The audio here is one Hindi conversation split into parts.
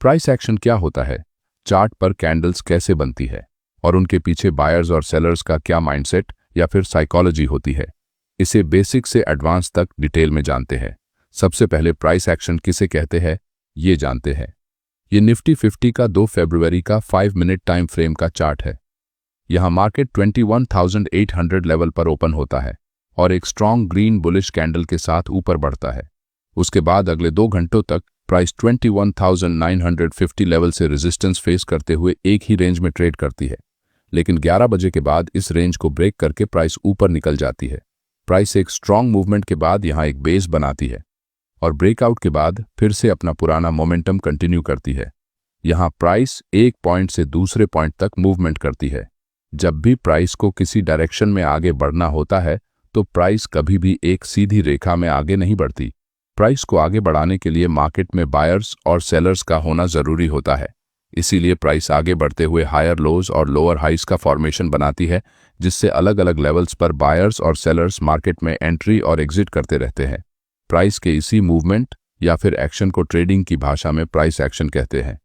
प्राइस एक्शन क्या होता है, चार्ट पर कैंडल्स कैसे बनती है और उनके पीछे बायर्स और सेलर्स का क्या माइंडसेट या फिर साइकोलॉजी होती है, इसे बेसिक से एडवांस तक डिटेल में जानते हैं। सबसे पहले प्राइस एक्शन किसे कहते हैं ये जानते हैं। ये निफ्टी 50 का 2 फरवरी का 5 मिनट टाइम फ्रेम का चार्ट है। यहाँ मार्केट 21,800 लेवल पर ओपन होता है और एक स्ट्रॉन्ग ग्रीन बुलिश कैंडल के साथ ऊपर बढ़ता है। उसके बाद अगले 2 घंटों तक प्राइस 21,950 लेवल से रेजिस्टेंस फेस करते हुए एक ही रेंज में ट्रेड करती है, लेकिन 11 बजे के बाद इस रेंज को ब्रेक करके प्राइस ऊपर निकल जाती है। प्राइस एक स्ट्रॉन्ग मूवमेंट के बाद यहाँ एक बेस बनाती है और ब्रेकआउट के बाद फिर से अपना पुराना मोमेंटम कंटिन्यू करती है। यहाँ प्राइस एक पॉइंट से दूसरे पॉइंट तक मूवमेंट करती है। जब भी प्राइस को किसी डायरेक्शन में आगे बढ़ना होता है तो प्राइस कभी भी एक सीधी रेखा में आगे नहीं बढ़ती। प्राइस को आगे बढ़ाने के लिए मार्केट में बायर्स और सेलर्स का होना जरूरी होता है। इसीलिए प्राइस आगे बढ़ते हुए हायर लोज और लोअर हाइस का फॉर्मेशन बनाती है, जिससे अलग अलग लेवल्स पर बायर्स और सेलर्स मार्केट में एंट्री और एग्जिट करते रहते हैं। प्राइस के इसी मूवमेंट या फिर एक्शन को ट्रेडिंग की भाषा में प्राइस एक्शन कहते हैं।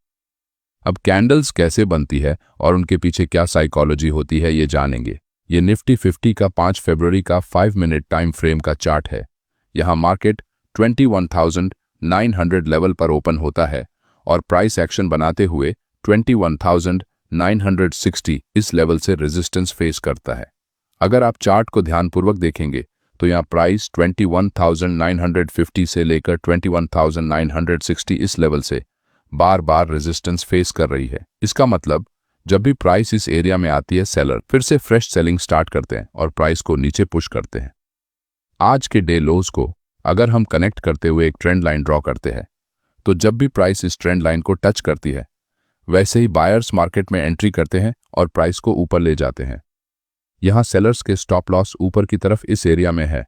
अब कैंडल्स कैसे बनती है और उनके पीछे क्या साइकोलॉजी होती है ये जानेंगे। ये निफ्टी 50 का 5 फरवरी का 5 मिनट टाइम फ्रेम का चार्ट है। यहाँ मार्केट 21,900 लेवल पर ओपन होता है और प्राइस एक्शन बनाते हुए 21,960 इस लेवल से रेजिस्टेंस फेस करता है। अगर आप चार्ट को ध्यानपूर्वक देखेंगे तो यहाँ प्राइस 21,950 से लेकर 21,960 इस लेवल से बार बार रेजिस्टेंस फेस कर रही है। इसका मतलब जब भी प्राइस इस एरिया में आती है, सेलर फिर से फ्रेश सेलिंग स्टार्ट करते हैं और प्राइस को नीचे पुश करते हैं। आज के डे लोज को अगर हम कनेक्ट करते हुए एक ट्रेंड लाइन ड्रॉ करते हैं तो जब भी प्राइस इस ट्रेंड लाइन को टच करती है वैसे ही बायर्स मार्केट में एंट्री करते हैं और प्राइस को ऊपर ले जाते हैं। यहाँ सेलर्स के स्टॉप लॉस ऊपर की तरफ इस एरिया में है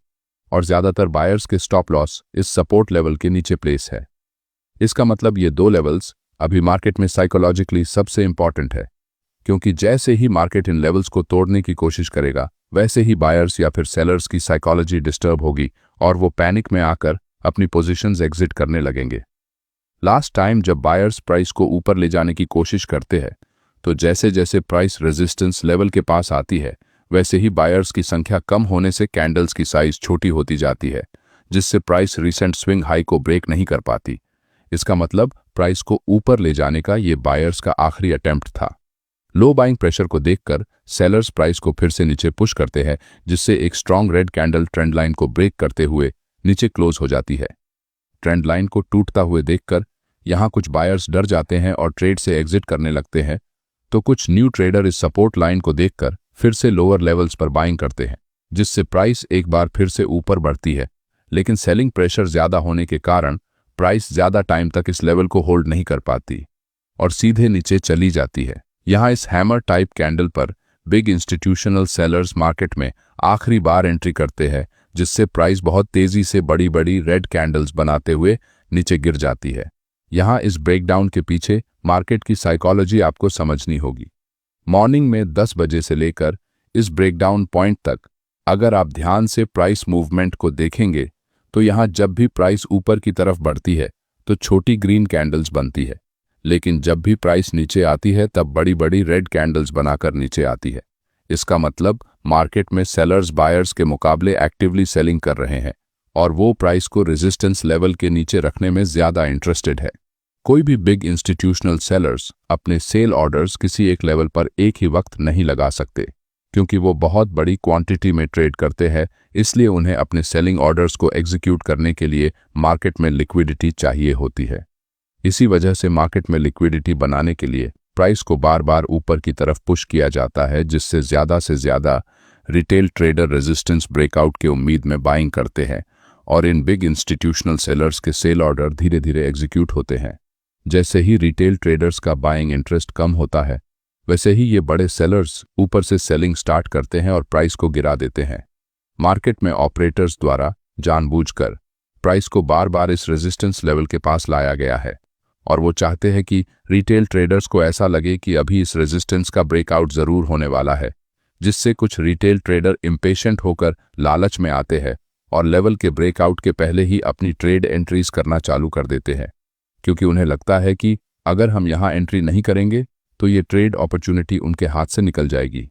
और ज्यादातर बायर्स के स्टॉप लॉस इस सपोर्ट लेवल के नीचे प्लेस है। इसका मतलब ये 2 लेवल्स अभी मार्केट में साइकोलॉजिकली सबसे इंपॉर्टेंट है, क्योंकि जैसे ही मार्केट इन लेवल्स को तोड़ने की कोशिश करेगा वैसे ही बायर्स या फिर सेलर्स की साइकोलॉजी डिस्टर्ब होगी और वो पैनिक में आकर अपनी पोजीशंस एग्जिट करने लगेंगे। लास्ट टाइम जब बायर्स प्राइस को ऊपर ले जाने की कोशिश करते हैं तो जैसे जैसे प्राइस रेजिस्टेंस लेवल के पास आती है वैसे ही बायर्स की संख्या कम होने से कैंडल्स की साइज छोटी होती जाती है, जिससे प्राइस रिसेंट स्विंग हाई को ब्रेक नहीं कर पाती। इसका मतलब प्राइस को ऊपर ले जाने का ये बायर्स का आखिरी अटेम्प्ट था। लो बाइंग प्रेशर को देखकर सेलर्स प्राइस को फिर से नीचे पुश करते हैं, जिससे एक strong red candle trend line को ब्रेक करते हुए नीचे क्लोज हो जाती है। ट्रेंड लाइन को टूटता हुए देखकर यहाँ कुछ बायर्स डर जाते हैं और ट्रेड से एग्जिट करने लगते हैं, तो कुछ न्यू ट्रेडर इस सपोर्ट लाइन को देखकर फिर से लोअर लेवल्स पर बाइंग करते हैं, जिससे प्राइस एक बार फिर से ऊपर बढ़ती है। लेकिन सेलिंग प्रेशर ज्यादा होने के कारण प्राइस ज्यादा टाइम तक इस लेवल को होल्ड नहीं कर पाती और सीधे नीचे चली जाती है। यहाँ इस हैमर टाइप कैंडल पर बिग इंस्टीट्यूशनल सेलर्स मार्केट में आखिरी बार एंट्री करते हैं, जिससे प्राइस बहुत तेजी से बड़ी बड़ी रेड कैंडल्स बनाते हुए नीचे गिर जाती है। यहाँ इस ब्रेकडाउन के पीछे मार्केट की साइकोलॉजी आपको समझनी होगी। मॉर्निंग में 10 बजे से लेकर इस ब्रेकडाउन पॉइंट तक अगर आप ध्यान से प्राइस मूवमेंट को देखेंगे तो यहाँ जब भी प्राइस ऊपर की तरफ बढ़ती है तो छोटी ग्रीन कैंडल्स बनती है, लेकिन जब भी प्राइस नीचे आती है तब बड़ी बड़ी रेड कैंडल्स बनाकर नीचे आती है। इसका मतलब मार्केट में सेलर्स बायर्स के मुकाबले एक्टिवली सेलिंग कर रहे हैं और वो प्राइस को रेजिस्टेंस लेवल के नीचे रखने में ज्यादा इंटरेस्टेड है। कोई भी बिग इंस्टीट्यूशनल सेलर्स अपने सेल ऑर्डर्स किसी एक लेवल पर एक ही वक्त नहीं लगा सकते, क्योंकि वो बहुत बड़ी क्वांटिटी में ट्रेड करते हैं। इसलिए उन्हें अपने सेलिंग ऑर्डर्स को एग्जीक्यूट करने के लिए मार्केट में लिक्विडिटी चाहिए होती है। इसी वजह से मार्केट में लिक्विडिटी बनाने के लिए प्राइस को बार बार ऊपर की तरफ पुश किया जाता है, जिससे से ज्यादा रिटेल ट्रेडर रेजिस्टेंस ब्रेकआउट की उम्मीद में बाइंग करते हैं और इन बिग इंस्टीट्यूशनल सेलर्स के सेल ऑर्डर धीरे धीरे एग्जीक्यूट होते हैं। जैसे ही रिटेल ट्रेडर्स का बाइंग इंटरेस्ट कम होता है वैसे ही ये बड़े सेलर्स ऊपर से सेलिंग स्टार्ट करते हैं और प्राइस को गिरा देते हैं। मार्केट में ऑपरेटर्स द्वारा जानबूझकर प्राइस को बार बार इस रेजिस्टेंस लेवल के पास लाया गया है और वो चाहते हैं कि रिटेल ट्रेडर्स को ऐसा लगे कि अभी इस रेजिस्टेंस का ब्रेकआउट जरूर होने वाला है, जिससे कुछ रिटेल ट्रेडर इम्पेशेंट होकर लालच में आते हैं और लेवल के ब्रेकआउट के पहले ही अपनी ट्रेड एंट्रीज करना चालू कर देते हैं, क्योंकि उन्हें लगता है कि अगर हम यहाँ एंट्री नहीं करेंगे तो ये ट्रेड अपॉर्चुनिटी उनके हाथ से निकल जाएगी।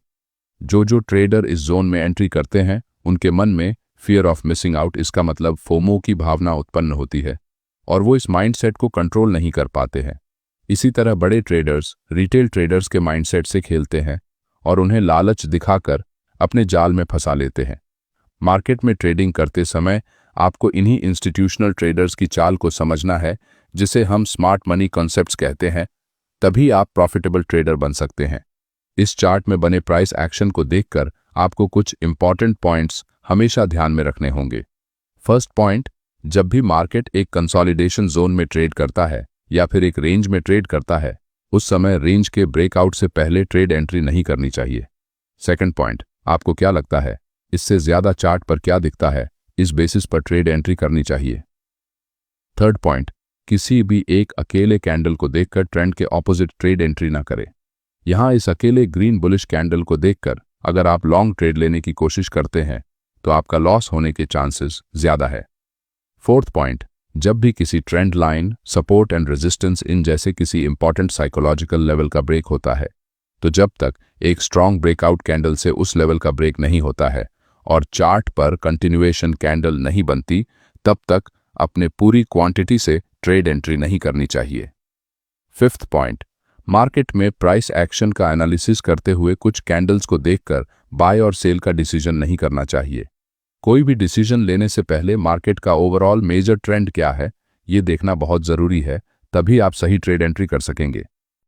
जो ट्रेडर इस जोन में एंट्री करते हैं उनके मन में फियर ऑफ मिसिंग आउट, इसका मतलब फोमो की भावना उत्पन्न होती है और वो इस माइंडसेट को कंट्रोल नहीं कर पाते हैं। इसी तरह बड़े ट्रेडर्स रिटेल ट्रेडर्स के माइंडसेट से खेलते हैं और उन्हें लालच दिखाकर अपने जाल में फंसा लेते हैं। मार्केट में ट्रेडिंग करते समय आपको इन्हीं इंस्टीट्यूशनल ट्रेडर्स की चाल को समझना है, जिसे हम स्मार्ट मनी कॉन्सेप्ट्स कहते हैं। तभी आप प्रॉफिटेबल ट्रेडर बन सकते हैं। इस चार्ट में बने प्राइस एक्शन को देखकर आपको कुछ इंपॉर्टेंट पॉइंट्स हमेशा ध्यान में रखने होंगे। फर्स्ट पॉइंट, जब भी मार्केट एक कंसोलिडेशन जोन में ट्रेड करता है या फिर एक रेंज में ट्रेड करता है, उस समय रेंज के ब्रेकआउट से पहले ट्रेड एंट्री नहीं करनी चाहिए। सेकंड पॉइंट, आपको क्या लगता है इससे ज्यादा चार्ट पर क्या दिखता है, इस बेसिस पर ट्रेड एंट्री करनी चाहिए। थर्ड पॉइंट, किसी भी एक अकेले कैंडल को देखकर ट्रेंड के ऑपोजिट ट्रेड एंट्री ना करें। यहां इस अकेले ग्रीन बुलिश कैंडल को देखकर अगर आप लॉन्ग ट्रेड लेने की कोशिश करते हैं तो आपका लॉस होने के चांसेस ज्यादा है। फोर्थ पॉइंट, जब भी किसी trend line, support and resistance in जैसे किसी इंपॉर्टेंट साइकोलॉजिकल लेवल का ब्रेक होता है, तो जब तक एक स्ट्रॉन्ग ब्रेकआउट कैंडल से उस लेवल का ब्रेक नहीं होता है और चार्ट पर कंटिन्यूएशन कैंडल नहीं बनती, तब तक अपने पूरी क्वांटिटी से ट्रेड एंट्री नहीं करनी चाहिए। फिफ्थ पॉइंट, मार्केट में प्राइस एक्शन का एनालिसिस करते हुए कुछ कैंडल्स को देखकर बाय और सेल का डिसीजन नहीं करना चाहिए। कोई भी डिसीजन लेने से पहले मार्केट का ओवरऑल मेजर ट्रेंड क्या है, ये देखना बहुत जरूरी है, तभी आप सही ट्रेड एंट्री कर सकेंगे।